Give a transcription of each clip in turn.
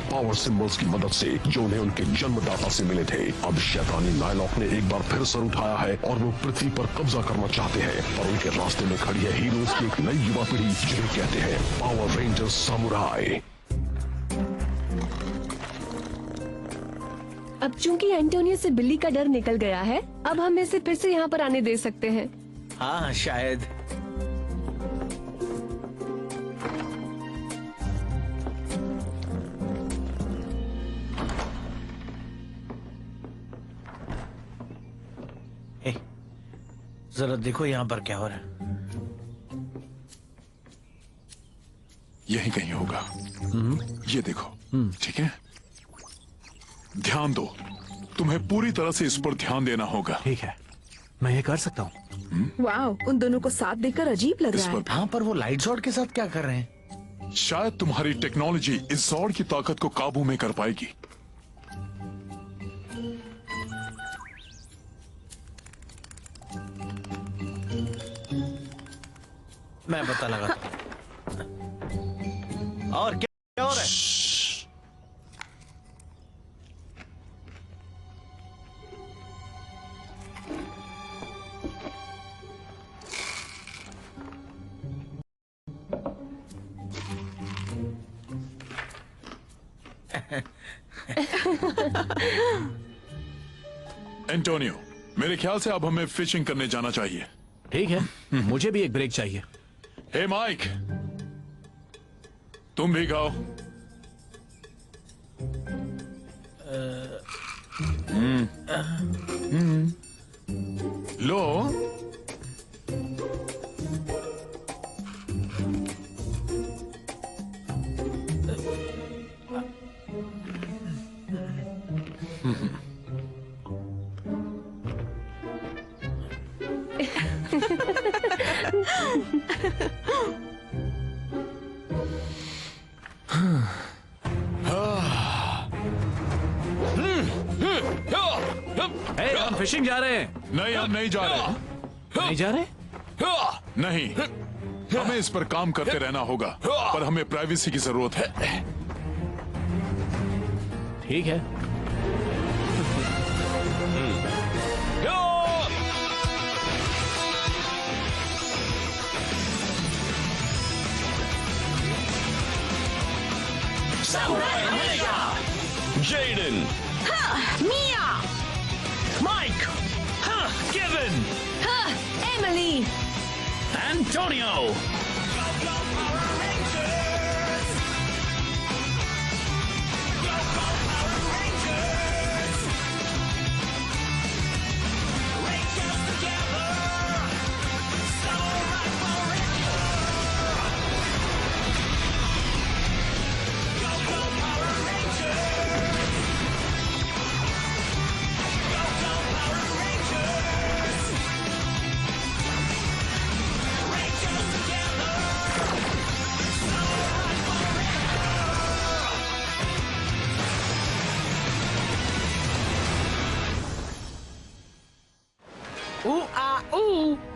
Power symbols की मदद से जो उन्हें उनके जन्मदाता से मिले थे। अब शैतानी नायलॉक ने एक बार फिर सर उठाया है और वो पृथ्वी पर कब्जा करना चाहते हैं। और उनके रास्ते में खड़ी है हीरोज की एक नई युवा पीढ़ी जिन्हें कहते हैं पावर रेंजर्स सामुराई। अब चूंकि एंटोनियो से बिल्ली का डर निकल गया है, अब हम इसे फिर से यहाँ पर आने दे सकते हैं। हाँ शायद। जरा देखो यहाँ पर क्या हो रहा है। यही कहीं होगा। ये देखो। ठीक है, ध्यान दो। तुम्हें पूरी तरह से इस पर ध्यान देना होगा। ठीक है, मैं ये कर सकता हूँ। वाओ, उन दोनों को साथ देखकर अजीब लग रहा है। हाँ, पर वो लाइट शॉट के साथ क्या कर रहे हैं? शायद तुम्हारी टेक्नोलॉजी इस जॉर्ड की ताकत को काबू में कर पाएगी। मैं पता लगाता हूँ। और क्या हो रहा है? एंटोनियो, मेरे ख्याल से अब हमें फिशिंग करने जाना चाहिए। ठीक है, मुझे भी एक ब्रेक चाहिए। हे माइक, तुम भी गाओ। लो। हम फिशिंग जा रहे हैं। नहीं, हम नहीं जा रहे। नहीं जा रहे? नहीं, हमें इस पर काम करते रहना होगा, पर हमें प्राइवेसी की जरूरत है। ठीक है। Jaden, मिया, Mike, Kevin, एमिली, Antonio.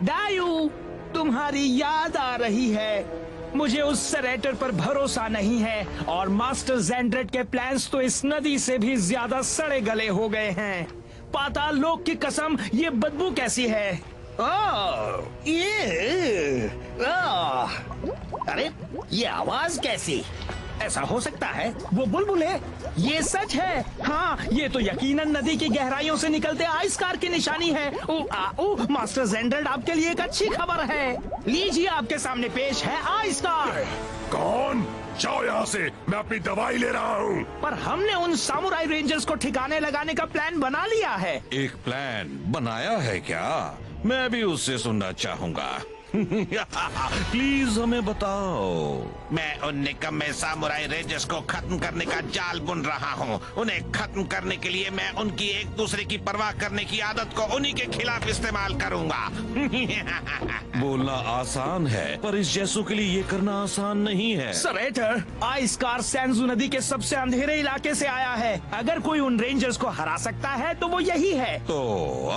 डायू, तुम्हारी याद आ रही है। मुझे उस सरेटर पर भरोसा नहीं है और मास्टर ज़ेंड्रेट के प्लान्स तो इस नदी से भी ज्यादा सड़े गले हो गए हैं। पाताल लोक की कसम, ये बदबू कैसी है? अरे ये आवाज कैसी? ऐसा हो सकता है वो बुलबुल है। ये सच है। हाँ, ये तो यकीनन नदी की गहराइयों से निकलते आइसकार की निशानी है। मास्टर ज़ेंड्रेट, आपके लिए एक अच्छी खबर है। लीजिए, आपके सामने पेश है आइसकार। कौन? जाओ यहाँ से, मैं अपनी दवाई ले रहा हूँ। पर हमने उन सामुराई रेंजर्स को ठिकाने लगाने का प्लान बना लिया है। एक प्लान बनाया है क्या? मैं भी उससे सुनना चाहूंगा। प्लीज हमें बताओ। मैं उन निकम्मे सामुराई रेंजर्स को खत्म करने का जाल बुन रहा हूँ। उन्हें खत्म करने के लिए मैं उनकी एक दूसरे की परवाह करने की आदत को उन्हीं के खिलाफ इस्तेमाल करूँगा। बोलना आसान है, पर इस जैसों के लिए ये करना आसान नहीं है। सरेटर, आइसकार सैंजू नदी के सबसे अंधेरे इलाके से आया है। अगर कोई उन रेंजर्स को हरा सकता है तो वो यही है। तो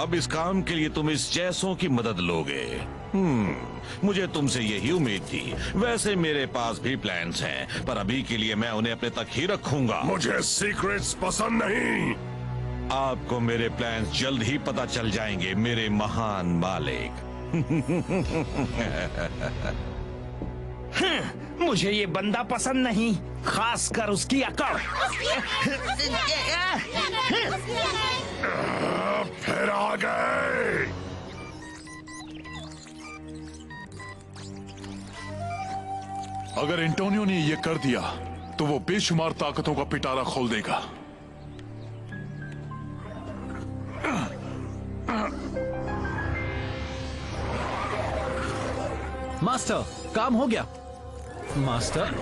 अब इस काम के लिए तुम इस जैसों की मदद लोगे? मुझे तुमसे यही उम्मीद थी। वैसे मेरे पास भी प्लान्स हैं, पर अभी के लिए मैं उन्हें अपने तक ही रखूंगा। मुझे सीक्रेट्स पसंद नहीं। आपको मेरे प्लान्स जल्द ही पता चल जाएंगे, मेरे महान मालिक। मुझे ये बंदा पसंद नहीं, खासकर उसकी अकड़। फिर आ गए। अगर एंटोनियो ने ये कर दिया तो वो बेशुमार ताकतों का पिटारा खोल देगा। मास्टर, काम हो गया। मास्टर,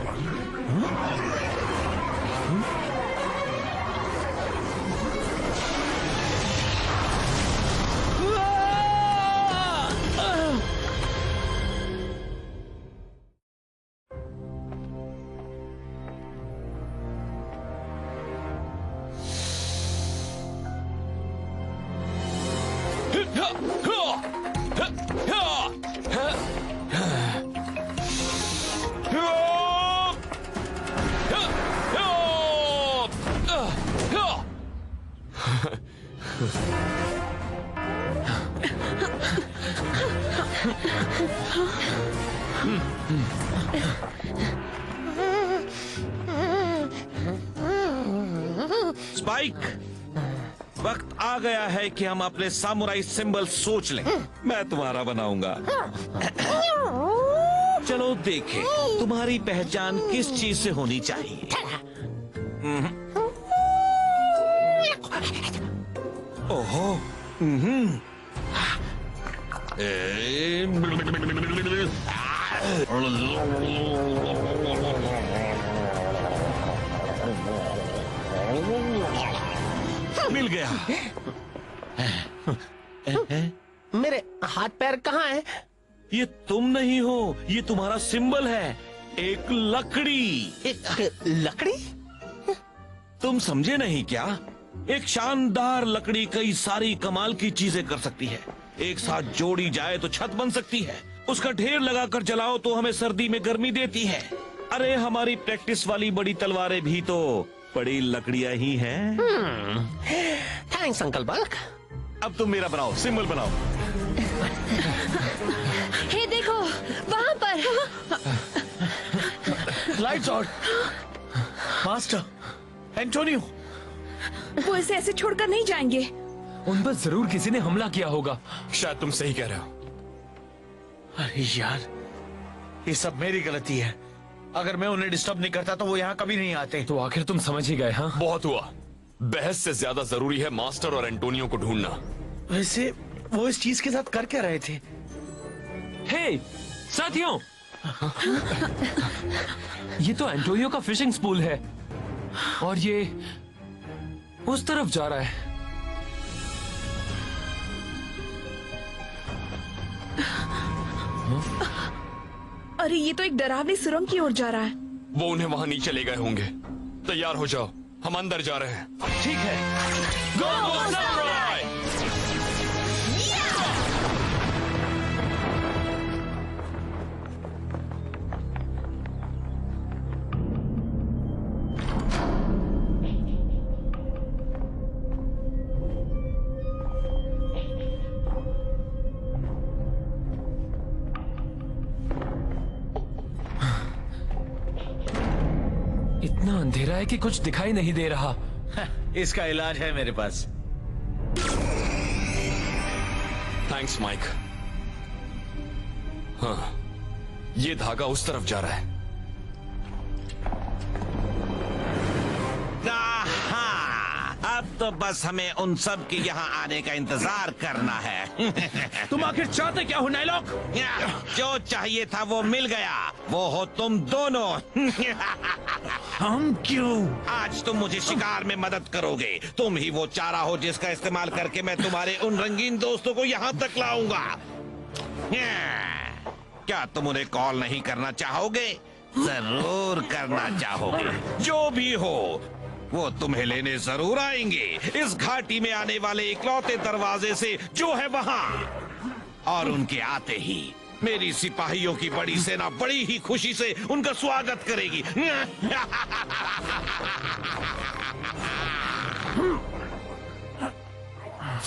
स्पाइक, वक्त आ गया है कि हम अपने सामुराई सिंबल सोच लें। मैं तुम्हारा बनाऊंगा। चलो देखें तुम्हारी पहचान किस चीज से होनी चाहिए। ओहो, मिल गया। मेरे हाथ पैर कहाँ हैं? ये तुम नहीं हो, ये तुम्हारा सिंबल है, एक लकड़ी। लकड़ी? तुम समझे नहीं क्या? एक शानदार लकड़ी कई सारी कमाल की चीजें कर सकती है। एक साथ जोड़ी जाए तो छत बन सकती है, उसका ढेर लगाकर जलाओ तो हमें सर्दी में गर्मी देती है। अरे हमारी प्रैक्टिस वाली बड़ी तलवारें भी तो बड़ी लकड़ियां ही हैं। Thanks uncle bulk. अब तुम मेरा बनाओ, सिंबल बनाओ। हे देखो वहाँ पर। Lights out. Master, Antonio. वो इसे ऐसे छोड़कर नहीं जाएंगे। उन पर जरूर किसी ने हमला किया होगा। शायद तुम सही कह रहे हो। अरे यार, ये सब मेरी गलती है। अगर मैं उन्हें डिस्टर्ब नहीं करता तो वो यहाँ कभी नहीं आते। तो आखिर तुम समझ ही गए। हाँ, बहुत हुआ। बहस से ज्यादा जरूरी है मास्टर और एंटोनियो को ढूंढना। वैसे वो इस चीज के साथ कर क्या रहे थे? हे साथियों, ये तो एंटोनियो का फिशिंग स्पूल है और ये उस तरफ जा रहा है। अरे ये तो एक डरावनी सुरंग की ओर जा रहा है। वो उन्हें वहां नीचे ले गए होंगे। तैयार हो जाओ, हम अंदर जा रहे हैं। ठीक है। गो समुराई! इतना अंधेरा है कि कुछ दिखाई नहीं दे रहा। इसका इलाज है मेरे पास। Thanks mic. हाँ, ये धागा उस तरफ जा रहा है। अब तो बस हमें उन सब के यहाँ आने का इंतजार करना है। तुम आखिर चाहते क्या हो नायलॉक? जो चाहिए था वो मिल गया। वो हो तुम दोनों। हम क्यों? आज तुम मुझे शिकार में मदद करोगे। तुम ही वो चारा हो जिसका इस्तेमाल करके मैं तुम्हारे उन रंगीन दोस्तों को यहाँ तक लाऊंगा। क्या तुम उन्हें कॉल नहीं करना चाहोगे? जरूर करना चाहोगे। जो भी हो, वो तुम्हें लेने जरूर आएंगे। इस घाटी में आने वाले इकलौते दरवाजे से जो है वहां। और उनके आते ही मेरी सिपाहियों की बड़ी सेना बड़ी ही खुशी से उनका स्वागत करेगी।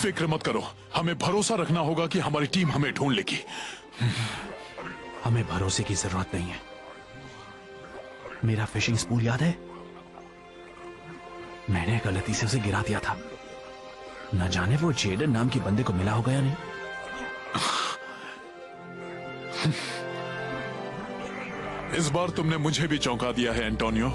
फिक्र मत करो, हमें भरोसा रखना होगा कि हमारी टीम हमें ढूंढ लेगी। हमें भरोसे की जरूरत नहीं है। मेरा फिशिंग स्पूल याद है? मैंने गलती से उसे गिरा दिया था। न जाने वो जेडन नाम की बंदे को मिला होगा या नहीं। इस बार तुमने मुझे भी चौंका दिया है एंटोनियो।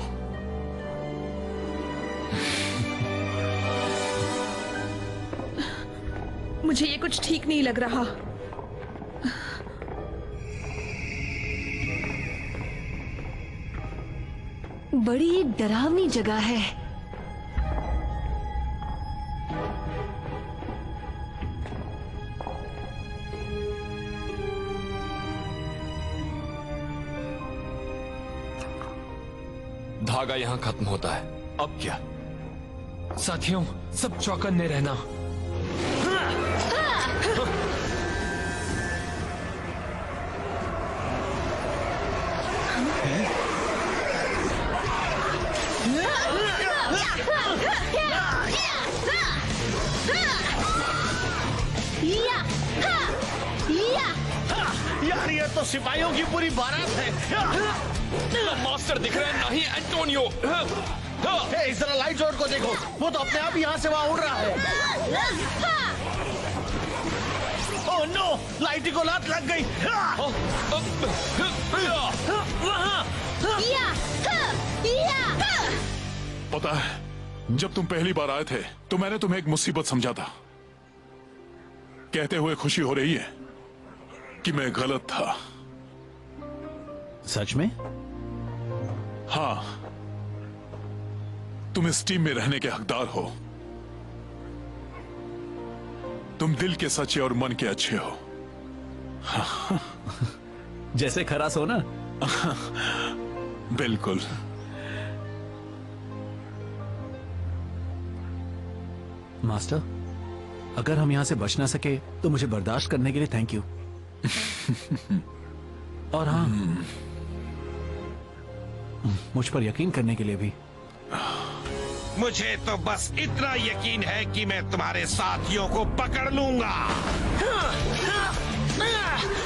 मुझे ये कुछ ठीक नहीं लग रहा। बड़ी ही डरावनी जगह है। धागा यहाँ खत्म होता है। अब क्या? साथियों, सब चौकन्ने रहना। यार ये तो सिपाहियों की पूरी बारात है। ना मास्टर दिख रहे हैं, ना ही एंटोनियो। इस तरह लाइट जोड़ को देखो, वो तो अपने आप यहाँ से वहाँ उड़ रहा है। ओह नो, लाइटी को लात लग गई। पता है, जब तुम पहली बार आए थे तो मैंने तुम्हें एक मुसीबत समझा था। कहते हुए खुशी हो रही है कि मैं गलत था। सच में? हाँ, तुम इस टीम में रहने के हकदार हो। तुम दिल के सच्चे और मन के अच्छे हो। जैसे खरा सोना। बिल्कुल। मास्टर, अगर हम यहां से बच ना सके तो मुझे बर्दाश्त करने के लिए थैंक यू। और हाँ, मुझ पर यकीन करने के लिए भी। मुझे तो बस इतना यकीन है कि मैं तुम्हारे साथियों को पकड़ लूंगा।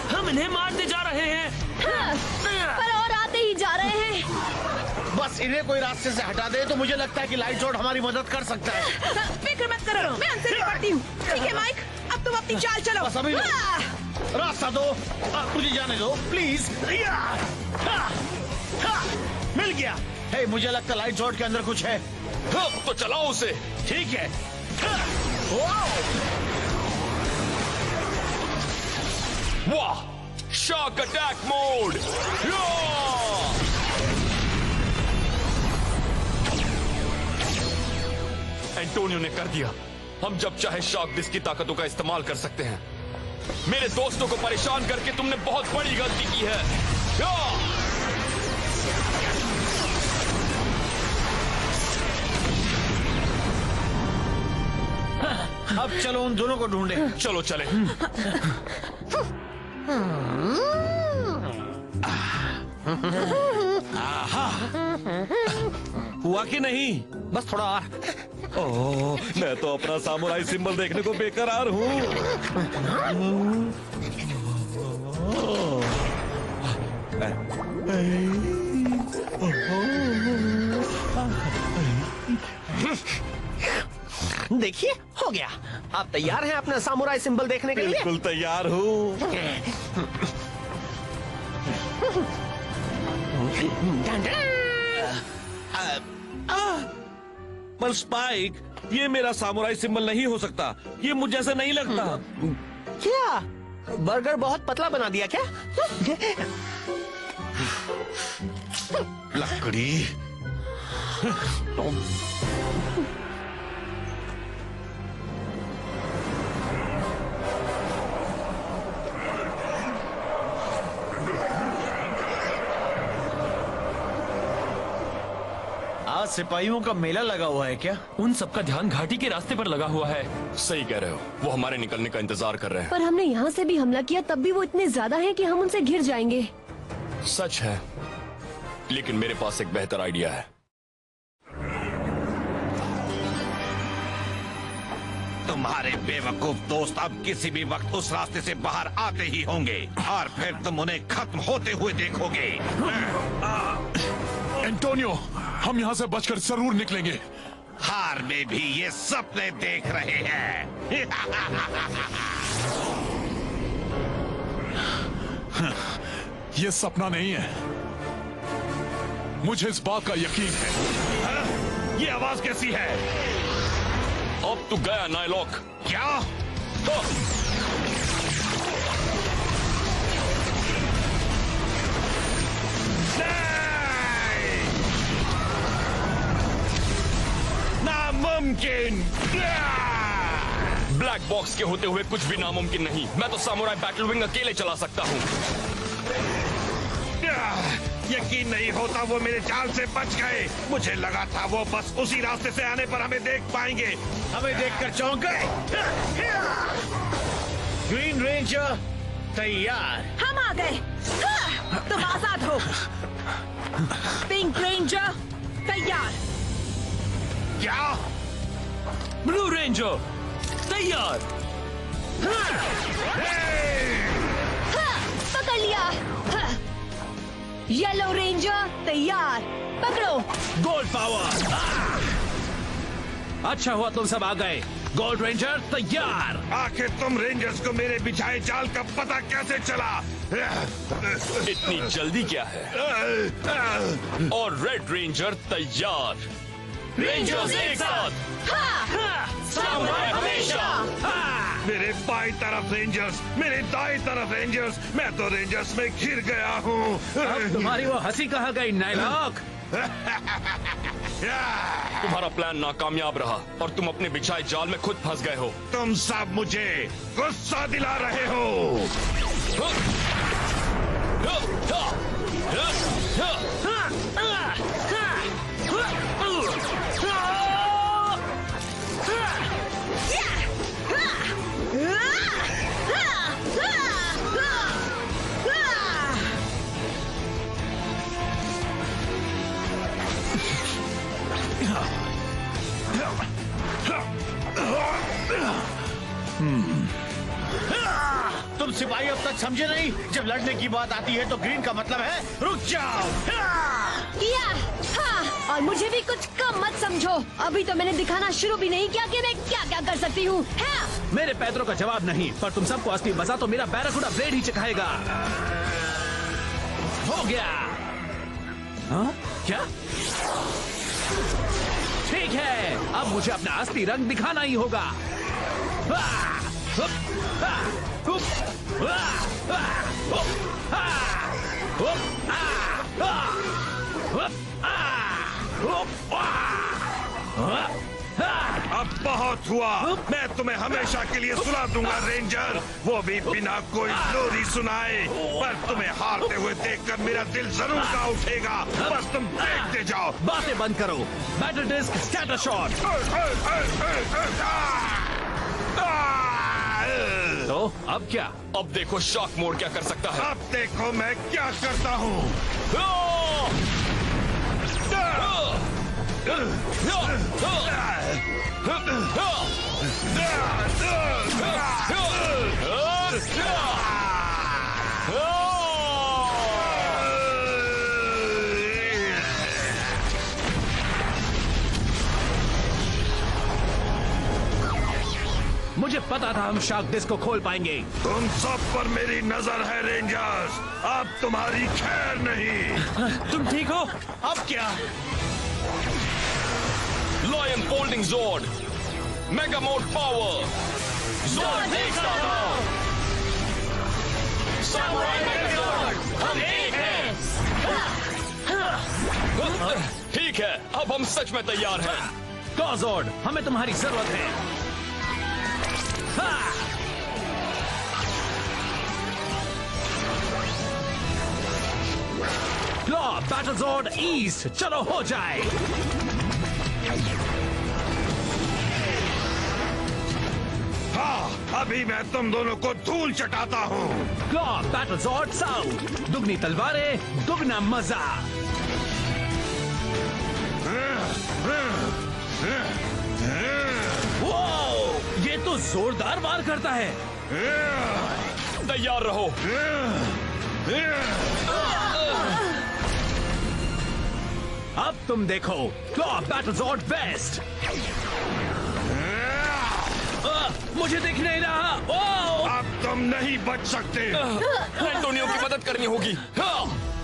हम इन्हें मारने जा रहे हैं। पर और आते ही जा रहे हैं। बस इन्हें कोई रास्ते से हटा दे तो मुझे लगता है कि लाइट जोड़ हमारी मदद कर सकता है। फिक्र मत करो, मैं उनसे निपटती हूँ। ठीक है माइक, अब तुम अपनी चाल चलो। बस अभी रास्ता दो, मुझे जाने दो प्लीज। मिल गया। हे, मुझे लगता है लाइट जोड़ के अंदर कुछ है। तो चलाओ उसे। ठीक है। वाह, शॉक अटैक मोड। एंटोनियो ने कर दिया। हम जब चाहे शॉक डिस्क की ताकतों का इस्तेमाल कर सकते हैं। मेरे दोस्तों को परेशान करके तुमने बहुत बड़ी गलती की है। अब चलो उन दोनों को ढूंढे। चलो चले। हुआ कि नहीं? बस थोड़ा और। ओह, मैं तो अपना सामुराई सिंबल देखने को बेकरार हूँ। देखिए, हो गया। आप तैयार हैं अपना सामुराई सिंबल देखने के लिए? बिल्कुल तैयार हूँ। पर स्पाइक, ये मेरा सामुराई सिंबल नहीं हो सकता। ये मुझ जैसा नहीं लगता। क्या बर्गर बहुत पतला बना दिया क्या? लकड़ी। सिपाहियों का मेला लगा हुआ है क्या? उन सबका ध्यान घाटी के रास्ते पर लगा हुआ है। सही कह रहे हो, वो हमारे निकलने का इंतजार कर रहे हैं। पर हमने यहाँ से भी हमला किया, तब भी वो इतने ज्यादा हैं कि हम उनसे घिर जाएंगे। सच है, लेकिन मेरे पास एक बेहतर आइडिया है। तुम्हारे बेवकूफ दोस्त अब किसी भी वक्त उस रास्ते से बाहर आते ही होंगे और फिर तुम उन्हें खत्म होते हुए देखोगे। एंटोनियो, हम यहाँ से बचकर जरूर निकलेंगे। हार में भी ये सपने देख रहे हैं। ये सपना नहीं है, मुझे इस बात का यकीन है। ये आवाज कैसी है? अब तू गया नायलॉक। क्या? नामुमकिन! ब्लैक बॉक्स के होते हुए कुछ भी नामुमकिन नहीं। मैं तो सामुराई बैटल विंग अकेले चला सकता हूँ। यकीन नहीं होता वो मेरे जाल से बच गए। मुझे लगा था वो बस उसी रास्ते से आने पर हमें देख पाएंगे। हमें देखकर चौंक गए। ग्रीन रेंजर तैयार। हम आ गए। तुम आजाद हो। पिंक रेंजर तैयार। क्या? ब्लू रेंजर तैयार। पकड़ लिया। येलो रेंजर तैयार। पकड़ो। Gold power. अच्छा हुआ तुम सब आ गए। गोल्ड रेंजर तैयार। आखिर तुम रेंजर्स को मेरे बिछाए जाल का पता कैसे चला? इतनी जल्दी क्या है? और रेड रेंजर तैयार। रेंजर्स एक साथ। सामुराई हमेशा। मेरे बाई तरफ रेंजर्स, मेरे दाई तरफ रेंजर्स। मैं तो रेंजर्स में घिर गया हूँ। अब तुम्हारी वो हंसी कहाँ गई नायलॉक? तुम्हारा प्लान नाकामयाब रहा और तुम अपने बिछाए जाल में खुद फंस गए हो। तुम सब मुझे गुस्सा दिला रहे हो। तुम सिपाही अब तक समझे नहीं? जब लड़ने की बात आती है तो ग्रीन का मतलब है रुक जाओ। किया। हाँ, और मुझे भी कुछ कम मत समझो। अभी तो मैंने दिखाना शुरू भी नहीं किया कि मैं क्या क्या कर सकती हूँ। मेरे पैदरों का जवाब नहीं, पर तुम सबको असली मजा तो मेरा बैराकुडा ब्लेड ही चखाएगा। हो गया। हाँ? क्या? ठीक है, अब मुझे अपना असली रंग दिखाना ही होगा। अब बहुत हुआ। मैं तुम्हें हमेशा के लिए सुना दूंगा रेंजर, वो भी बिना कोई लोरी सुनाए। पर तुम्हें हारते हुए देखकर मेरा दिल जरूर का उठेगा। बस तुम देखते जाओ। बातें बंद करो। Battle disc scatter shot. तो अब क्या? अब देखो शॉक मोड क्या कर सकता है। अब देखो मैं क्या करता हूँ। मुझे पता था हम शॉक डिस्क को खोल पाएंगे। तुम सब पर मेरी नजर है रेंजर्स। अब तुम्हारी खैर नहीं। तुम ठीक हो? अब क्या? Lion folding zone, mega mode power, zone एक साथ। सामुराई मेगाजोर्ड, हम एक हैं। ठीक है, अब हम सच में तैयार हैं। गॉजोर्ड, हमें तुम्हारी जरूरत है। क्लॉ बैटलजॉर्ड ईस्ट, चलो हो जाए। हाँ, अभी मैं तुम दोनों को धूल चटाता हूँ। क्लॉ बैटलजॉर्ड साउथ, दुगनी तलवारें, दुगना मजा। वो ये तो जोरदार वार करता है। तैयार रहो। अब तुम देखो क्लॉ बैटलजॉर्ड वेस्ट। मुझे दिख नहीं रहा। अब तुम नहीं बच सकते। एंटोनियो की मदद करनी होगी।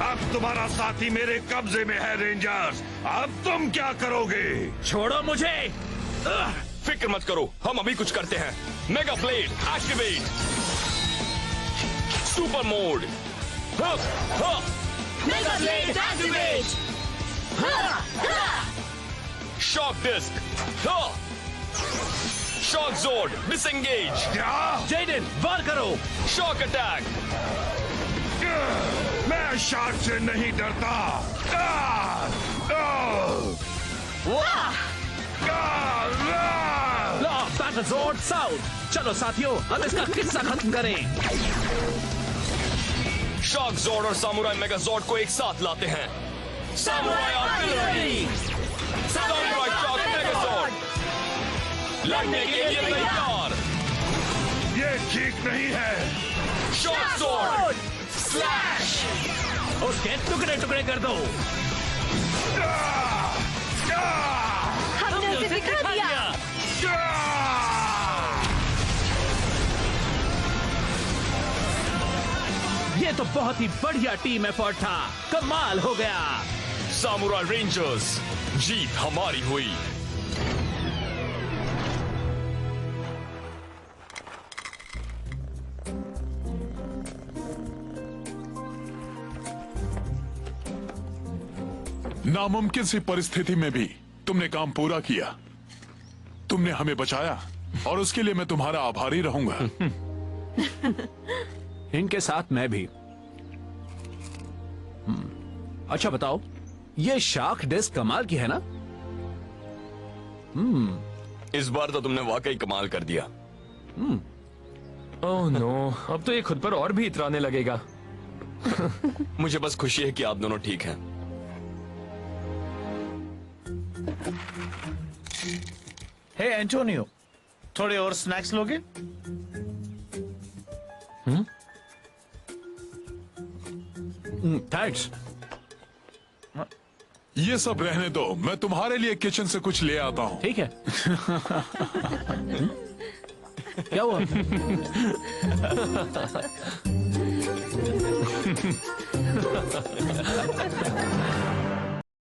अब तुम्हारा साथी मेरे कब्जे में है रेंजर्स। अब तुम क्या करोगे? छोड़ो मुझे। फिक्र मत करो, हम अभी कुछ करते हैं। Mega blade activate. Super mode. Mega blade activate. Shock disc. Shock zord disengage. Jayden वार करो। Shock attack. मैं शॉक से नहीं डरता। बैटलजॉर्ड साउथ, चलो साथियों अब इसका किस्सा खत्म करें। शॉक जोर्ड और सामुराई मेगा जोर्ड को एक साथ लाते हैं। Samurai artillery. Samurai shock mega zord लड़ने के लिए तैयार। ये ठीक नहीं है। Shock zord slash. उसके टुकड़े टुकड़े कर दो। हमने उसे दिखा दिया। ये तो बहुत ही बढ़िया टीम एफर्ट था, कमाल हो गया। सामुराई रेंजर्स, जीत हमारी हुई। नामुमकिन सी परिस्थिति में भी तुमने काम पूरा किया। तुमने हमें बचाया और उसके लिए मैं तुम्हारा आभारी रहूंगा। इनके साथ मैं भी। अच्छा बताओ, ये शार्क डिस्क कमाल की है ना? इस बार तो तुमने वाकई कमाल कर दिया। ओह नो, अब तो ये खुद पर और भी इतराने लगेगा। मुझे बस खुशी है कि आप दोनों ठीक हैं। हे एंटोनियो, थोड़े और स्नैक्स लोगे? थैंक्स। ये सब रहने दो, मैं तुम्हारे लिए किचन से कुछ ले आता हूँ। ठीक है। क्या हुआ?